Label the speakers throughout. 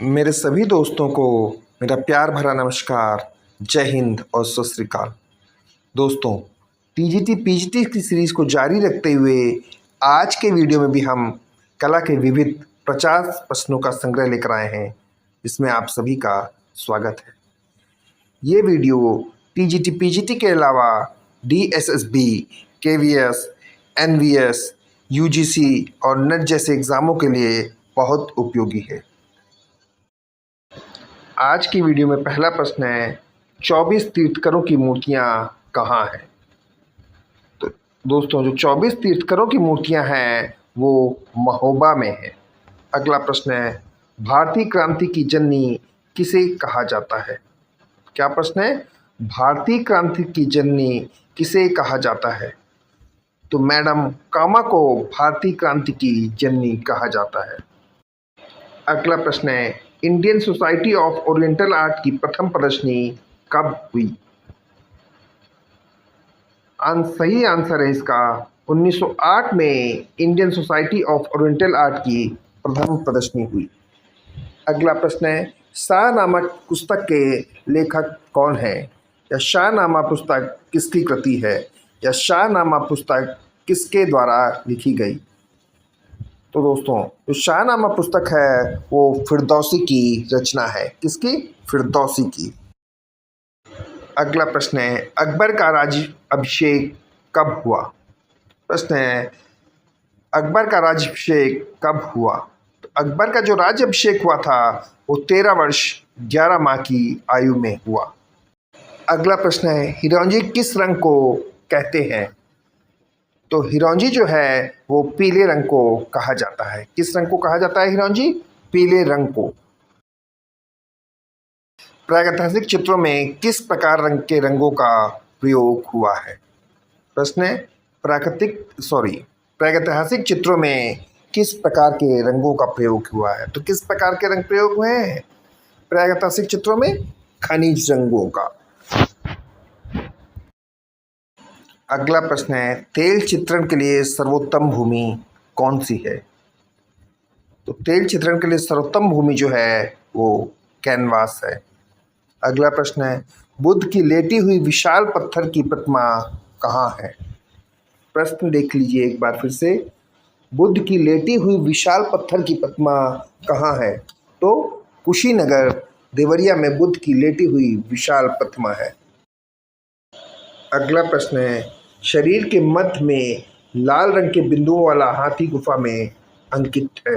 Speaker 1: मेरे सभी दोस्तों को मेरा प्यार भरा नमस्कार, जय हिंद और सत श्री अकाल। दोस्तों, टीजीटी पीजीटी की सीरीज़ को जारी रखते हुए आज के वीडियो में भी हम कला के विविध 50 प्रश्नों का संग्रह लेकर आए हैं, जिसमें आप सभी का स्वागत है। ये वीडियो टीजीटी पीजीटी के अलावा डीएसएसबी, केवीएस, एनवीएस, यूजीसी और नेट जैसे एग्ज़ामों के लिए बहुत उपयोगी है। आज की वीडियो में पहला प्रश्न है, 24 तीर्थंकरों की मूर्तियां कहाँ हैं? तो दोस्तों, जो 24 तीर्थंकरों की मूर्तियां हैं वो महोबा में है। अगला प्रश्न है, भारतीय क्रांति की जननी किसे कहा जाता है? क्या प्रश्न है? भारतीय क्रांति की जननी किसे कहा जाता है? तो मैडम कामा को भारतीय क्रांति की जननी कहा जाता है। अगला प्रश्न है, Indian society of oriental art की प्रथम प्रदर्शनी कब हुई? सही आंसर है इसका 1908 में Indian society of oriental art की प्रथम प्रदर्शनी हुई। अगला प्रश्न है, शाहनामा पुस्तक के लेखक कौन है? या शाहनामा पुस्तक किसकी कृति है? या शाहनामा पुस्तक किसके द्वारा लिखी गई? तो दोस्तों, जो शाहनामा पुस्तक है वो फिरदौसी की रचना है। किसकी? फिरदौसी की। अगला प्रश्न है, अकबर का राज्याभिषेक कब हुआ? प्रश्न है, अकबर का राज्याभिषेक कब हुआ? तो अकबर का जो राज्याभिषेक हुआ था वो 13 वर्ष 11 माह की आयु में हुआ। अगला प्रश्न है, हिरौंजी किस रंग को कहते हैं? तो हिरौंजी जो है वो पीले रंग को कहा जाता है। किस रंग को कहा जाता है हिरौंजी? पीले रंग को। प्रागैतिहासिक चित्रों में किस प्रकार रंग के रंगों का प्रयोग हुआ है? प्रश्न है, प्रागैतिहासिक चित्रों में किस प्रकार के रंगों का प्रयोग हुआ है? तो किस प्रकार के रंग प्रयोग हुए हैं प्रागैतिहासिक चित्रों में? खनिज रंगों का। अगला प्रश्न है, तेल चित्रण के लिए सर्वोत्तम भूमि कौन सी है? तो तेल चित्रण के लिए सर्वोत्तम भूमि जो है वो कैनवास है। अगला प्रश्न है, बुद्ध की लेटी हुई विशाल पत्थर की प्रतिमा कहाँ है? प्रश्न देख लीजिए एक बार फिर से, बुद्ध की लेटी हुई विशाल पत्थर की प्रतिमा कहाँ है? तो कुशीनगर देवरिया में बुद्ध की लेटी हुई विशाल प्रतिमा है। अगला प्रश्न है, शरीर के मध्य में लाल रंग के बिंदुओं वाला हाथी गुफा में अंकित है।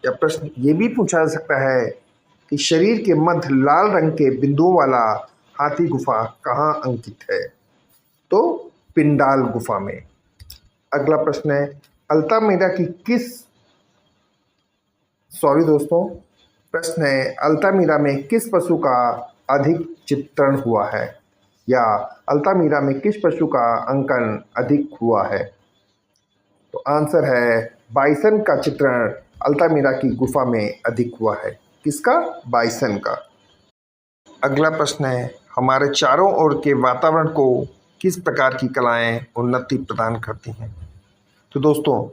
Speaker 1: या प्रश्न ये भी पूछा जा सकता है कि शरीर के मध्य लाल रंग के बिंदुओं वाला हाथी गुफा कहाँ अंकित है? तो पिंडाल गुफा में। अगला प्रश्न है, अल्तामिरा की प्रश्न है, अल्तामिरा में किस पशु का अधिक चित्रण हुआ है? या अल्तामिरा में किस पशु का अंकन अधिक हुआ है? तो आंसर है, बाइसन का चित्रण अल्तामिरा की गुफा में अधिक हुआ है। किसका? बाइसन का। अगला प्रश्न है, हमारे चारों ओर के वातावरण को किस प्रकार की कलाएं उन्नति प्रदान करती हैं? तो दोस्तों,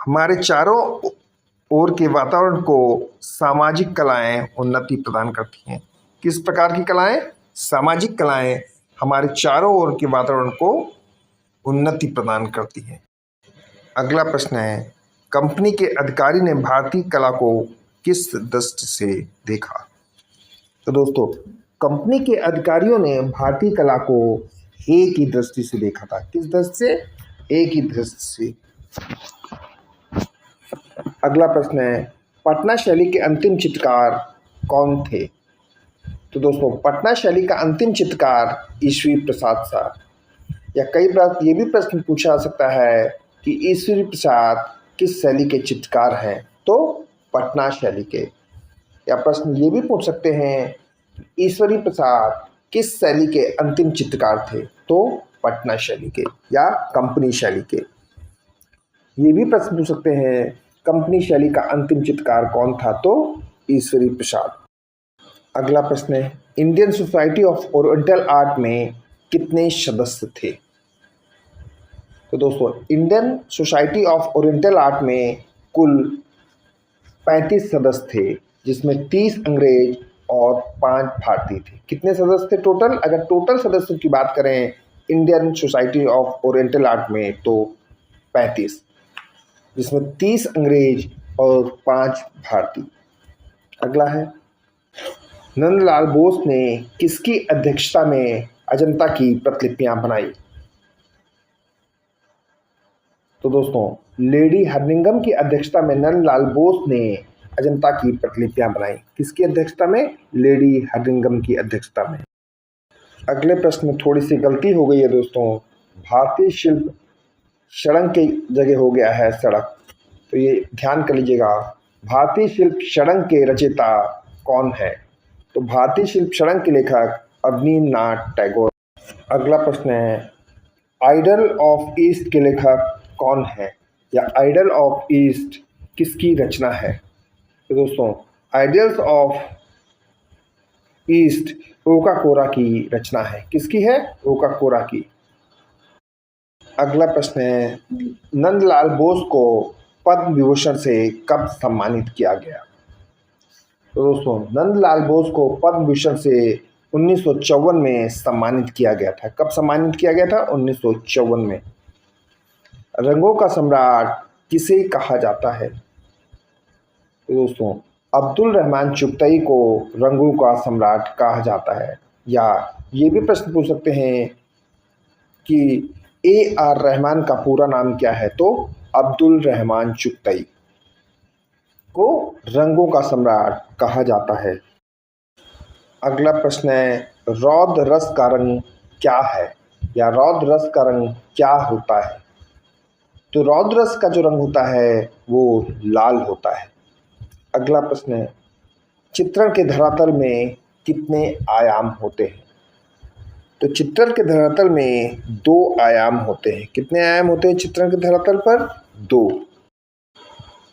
Speaker 1: हमारे चारों ओर के वातावरण को सामाजिक कलाएं उन्नति प्रदान करती हैं। किस प्रकार की कलाएं? सामाजिक कलाएं हमारे चारों ओर के वातावरण को उन्नति प्रदान करती हैं। अगला प्रश्न है, कंपनी के अधिकारी ने भारतीय कला को किस दृष्टि से देखा? तो दोस्तों, कंपनी के अधिकारियों ने भारतीय कला को एक ही दृष्टि से देखा था। किस दृष्टि से? एक ही दृष्टि से। अगला प्रश्न है, पटना शैली के अंतिम चित्रकार कौन थे? तो दोस्तों, पटना शैली का अंतिम चित्रकार ईश्वरी प्रसाद शाह। या कई बार ये भी प्रश्न पूछा जा सकता है कि ईश्वरी प्रसाद किस शैली के चित्रकार हैं? तो पटना शैली के। या प्रश्न ये भी पूछ सकते हैं, ईश्वरी प्रसाद किस शैली के अंतिम चित्रकार थे? तो पटना शैली के या कंपनी शैली के। ये भी प्रश्न पूछ सकते हैं, कंपनी शैली का अंतिम चित्रकार कौन था? तो ईश्वरी प्रसाद। अगला प्रश्न है, Indian society of oriental art में कितने सदस्य थे? तो दोस्तों, Indian society of oriental art में कुल 35 सदस्य थे, जिसमें 30 अंग्रेज और 5 भारतीय थे। कितने सदस्य थे टोटल? अगर टोटल सदस्यों की बात करें Indian society of oriental art में तो 35, जिसमें 30 अंग्रेज और 5 भारतीय। अगला है, नंदलाल बोस ने किसकी अध्यक्षता में अजंता की प्रतिलिपियां बनाई? तो दोस्तों, लेडी हर्निंगम की अध्यक्षता में नंदलाल बोस ने अजंता की प्रतिलिपियां बनाई। किसकी अध्यक्षता में? लेडी हर्निंगम की अध्यक्षता में। अगले प्रश्न में थोड़ी सी गलती हो गई है दोस्तों, भारतीय शिल्प षडंग की जगह हो गया है सड़क, तो ये ध्यान कर लीजिएगा। भारतीय शिल्प षडंग के रचयिता कौन है? तो भारतीय शिल्प षडंग के लेखक अवनींद्रनाथ टैगोर। अगला प्रश्न है, आइडल ऑफ ईस्ट के लेखक कौन है, या आइडल ऑफ ईस्ट किसकी रचना है? तो दोस्तों, आइडल्स ऑफ ईस्ट ओकाकोरा की रचना है। किसकी है? ओकाकोरा की। अगला प्रश्न है, नंदलाल बोस को पद्म विभूषण से कब सम्मानित किया गया? तो दोस्तों, नंदलाल बोस को पद्म विभूषण से 1954 में सम्मानित किया गया था। कब सम्मानित किया गया था? 1954 में। रंगों का सम्राट किसे कहा जाता है? तो दोस्तों, अब्दुल रहमान चुगतई को रंगों का सम्राट कहा जाता है। या ये भी प्रश्न पूछ सकते हैं कि AR रहमान का पूरा नाम क्या है? तो अब्दुल रहमान चुगतई को रंगों का सम्राट कहा जाता है। अगला प्रश्न है, रौद्र रस का रंग क्या है, या रौद्र रस का रंग क्या होता है? तो रौद्र रस का जो रंग होता है वो लाल होता है। अगला प्रश्न है, चित्रण के धरातल में कितने आयाम होते हैं? तो चित्रण के धरातल में 2 आयाम होते हैं। कितने आयाम होते हैं चित्रण के धरातल पर? 2।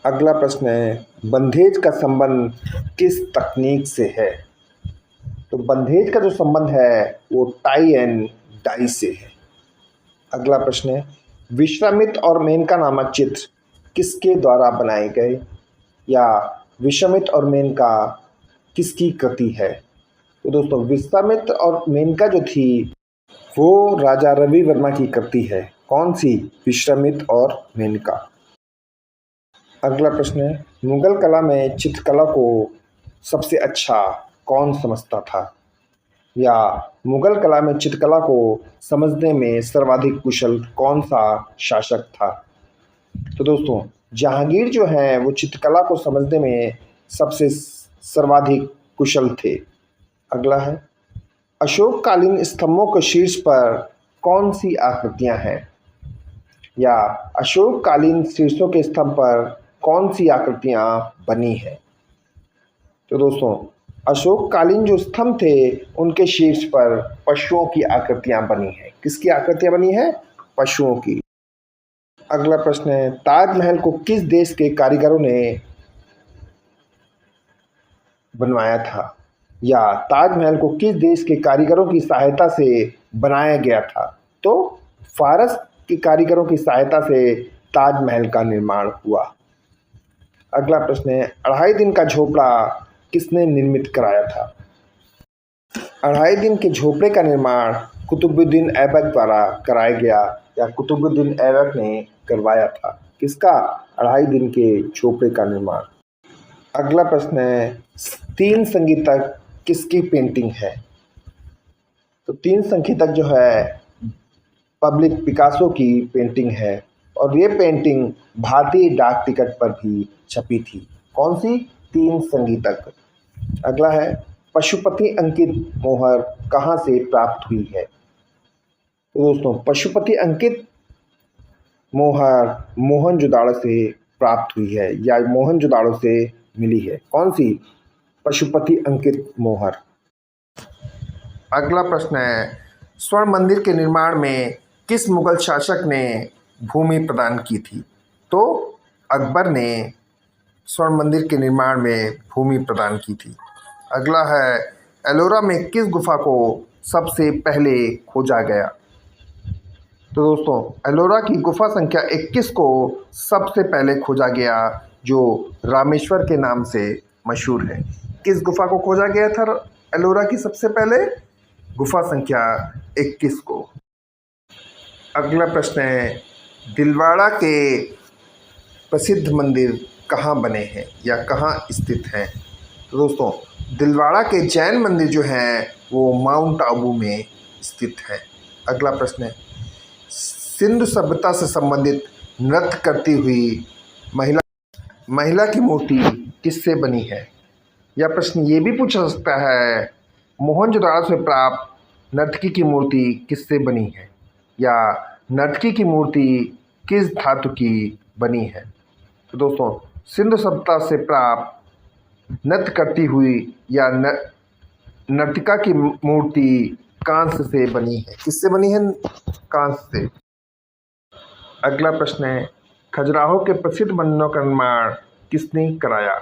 Speaker 1: अगला प्रश्न है, बंधेज का संबंध किस तकनीक से है? तो बंधेज का जो संबंध है वो टाई एंड डाई से है। अगला प्रश्न है, विश्वामित्र और मेनका नामक चित्र किसके द्वारा बनाए गए, या विश्वामित्र और मेनका किसकी कृति है? तो दोस्तों, विश्वामित्र और मेनका जो थी वो राजा रवि वर्मा की कृति है। कौन सी? विश्वामित्र और मेनका। अगला प्रश्न है, मुगल कला में चित्रकला को सबसे अच्छा कौन समझता था, या मुगल कला में चित्रकला को समझने में सर्वाधिक कुशल कौन सा शासक था? तो दोस्तों, जहांगीर जो है वो चित्रकला को समझने में सबसे सर्वाधिक कुशल थे। अगला है, अशोककालीन स्तंभों के शीर्ष पर कौन सी आकृतियां हैं, या अशोककालीन शीर्षों के स्तंभ पर कौन सी आकृतियां बनी हैं? तो दोस्तों, अशोककालीन जो स्तंभ थे उनके शीर्ष पर पशुओं की आकृतियां बनी हैं। किसकी आकृतियां बनी हैं? पशुओं की। अगला प्रश्न है, ताजमहल को किस देश के कारीगरों ने बनवाया था, या ताजमहल को किस देश के कारीगरों की सहायता से बनाया गया था? तो फारस के कारीगरों की सहायता से ताजमहल का निर्माण हुआ। अगला प्रश्न है, 2.5 दिन का झोपड़ा किसने निर्मित कराया था? 2.5 दिन के झोपड़े का निर्माण कुतुबुद्दीन ऐबक द्वारा कराया गया, या कुतुबुद्दीन ऐबक ने करवाया था। किसका? 2.5 दिन के झोपड़े का निर्माण। अगला प्रश्न है, 3 संगीतक किसकी पेंटिंग है? तो 3 संगीतक जो है पब्लिक पिकासो की पेंटिंग है, और ये पेंटिंग भारतीय डाक टिकट पर भी छपी थी। कौन सी? 3 संगीतक। अगला है, पशुपति अंकित मोहर कहाँ से प्राप्त हुई है? तो दोस्तों, पशुपति अंकित मोहर मोहनजोदाड़ो से प्राप्त हुई है, या मोहनजोदाड़ो से मिली है। कौन सी? पशुपति अंकित मोहर। अगला प्रश्न है, स्वर्ण मंदिर के निर्माण में किस मुगल शासक ने भूमि प्रदान की थी? तो अकबर ने स्वर्ण मंदिर के निर्माण में भूमि प्रदान की थी। अगला है, एलोरा में किस गुफा को सबसे पहले खोजा गया? तो दोस्तों, एलोरा की गुफा संख्या 21 को सबसे पहले खोजा गया, जो रामेश्वर के नाम से मशहूर है। किस गुफा को खोजा गया था एलोरा की सबसे पहले? गुफा संख्या 21 को। अगला प्रश्न है, दिलवाड़ा के प्रसिद्ध मंदिर कहाँ बने हैं या कहाँ स्थित हैं? तो दोस्तों, दिलवाड़ा के जैन मंदिर जो हैं वो माउंट आबू में स्थित है। अगला प्रश्न है, सिंधु सभ्यता से संबंधित नृत्य करती हुई महिला की मूर्ति किससे बनी है? यह प्रश्न ये भी पूछा जा सकता है, मोहनजोदड़ो से प्राप्त नर्तकी की मूर्ति किससे बनी है, या नर्तकी की मूर्ति किस धातु की बनी है? तो दोस्तों, सिंधु सभ्यता से प्राप्त नृत्य करती हुई या नर्तिका की मूर्ति कांस्य से बनी है। किससे बनी है? कांस्य से। अगला प्रश्न है, खजुराहो के प्रसिद्ध मंदिरों का निर्माण किसने कराया?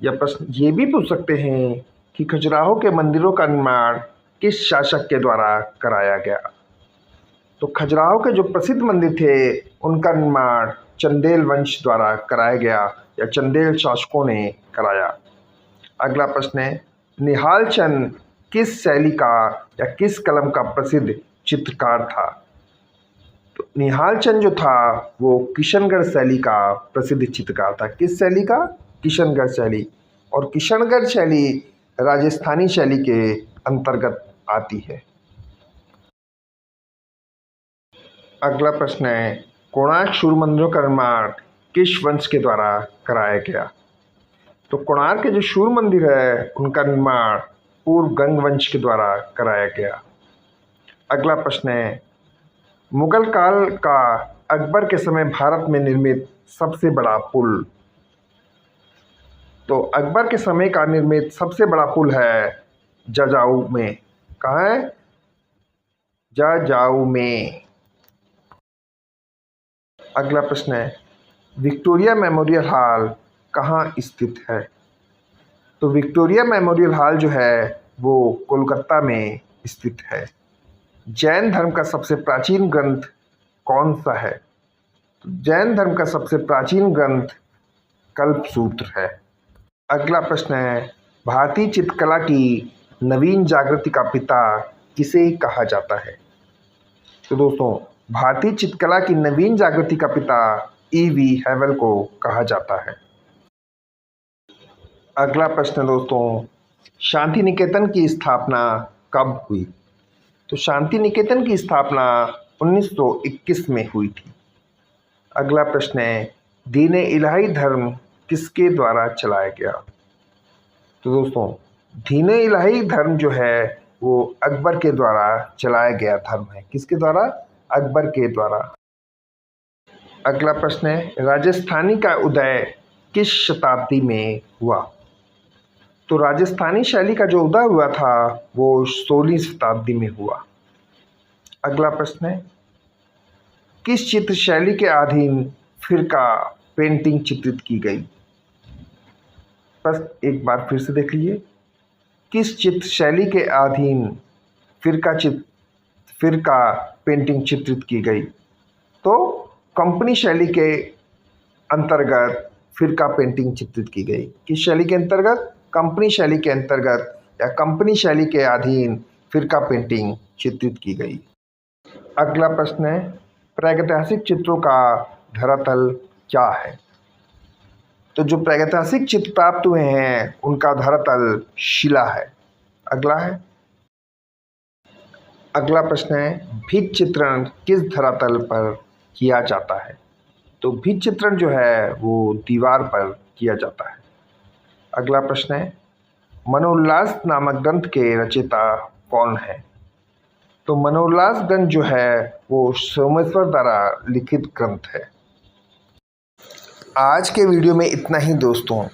Speaker 1: यह प्रश्न ये भी पूछ सकते हैं कि खजुराहो के मंदिरों का निर्माण किस शासक के द्वारा कराया गया? तो खजुराहो के जो प्रसिद्ध मंदिर थे उनका निर्माण चंदेल वंश द्वारा कराया गया या चंदेल शासकों ने कराया। अगला प्रश्न है, निहाल चंद किस शैली का या किस कलम का प्रसिद्ध चित्रकार था? तो निहाल चंद जो था वो किशनगढ़ शैली का प्रसिद्ध चित्रकार था। किस शैली का? किशनगढ़ शैली। और किशनगढ़ शैली राजस्थानी शैली के अंतर्गत आती है। अगला प्रश्न है, कोणार्क सूर्य मंदिरों का निर्माण किस वंश के द्वारा कराया गया? तो कोणार्क के जो सूर्य मंदिर है उनका निर्माण पूर्व गंग वंश के द्वारा कराया गया। अगला प्रश्न है, मुगल काल का अकबर के समय भारत में निर्मित सबसे बड़ा पुल? तो अकबर के समय का निर्मित सबसे बड़ा पुल है जजाऊ में। कहाँ है? जजाऊ में। अगला प्रश्न है, विक्टोरिया मेमोरियल हॉल कहाँ स्थित है? तो विक्टोरिया मेमोरियल हॉल जो है वो कोलकाता में स्थित है। जैन धर्म का सबसे प्राचीन ग्रंथ कौन सा है? तो जैन धर्म का सबसे प्राचीन ग्रंथ कल्पसूत्र है। अगला प्रश्न है, भारतीय चित्रकला की नवीन जागृति का पिता किसे कहा जाता है? तो दोस्तों, भारतीय चित्रकला की नवीन जागृति का पिता E.V. हैवेल को कहा जाता है। अगला प्रश्न दोस्तों, शांति निकेतन की स्थापना कब हुई? तो शांति निकेतन की स्थापना 1921 में हुई थी। अगला प्रश्न है, दीन-ए इलाही धर्म किसके द्वारा चलाया गया? तो दोस्तों, दीन-ए इलाही धर्म जो है वो अकबर के द्वारा चलाया गया धर्म है। किसके द्वारा? अकबर के द्वारा। अगला प्रश्न है, राजस्थानी का उदय किस शताब्दी में हुआ? तो राजस्थानी शैली का जो उदय हुआ था वो 16वीं शताब्दी में हुआ। अगला प्रश्न है, किस चित्र शैली के अधीन फिरका पेंटिंग चित्रित की गई? बस एक बार फिर से देख लीजिए, किस चित्र शैली के अधीन फिरका पेंटिंग चित्रित की गई? तो कंपनी शैली के अंतर्गत फिरका पेंटिंग चित्रित की गई। किस शैली के अंतर्गत? कंपनी शैली के अंतर्गत या कंपनी शैली के अधीन फिरका पेंटिंग चित्रित की गई। अगला प्रश्न है, प्रागैतिहासिक चित्रों का धरातल क्या है? तो जो प्रागैतिहासिक चित्र प्राप्त हुए हैं उनका धरातल शिला है। अगला प्रश्न है, भित्ति चित्रण किस धरातल पर किया जाता है? तो भित्ति चित्रण जो है वो दीवार पर किया जाता है। अगला प्रश्न है, मनोल्लास नामक ग्रंथ के रचयिता कौन है? तो मनोल्लास ग्रंथ जो है वो सोमेश्वर द्वारा लिखित ग्रंथ है। आज के वीडियो में इतना ही दोस्तों।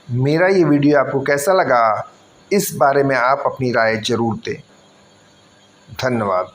Speaker 1: मेरा ये वीडियो आपको कैसा लगा इस बारे में आप अपनी राय ज़रूर दें। धन्यवाद।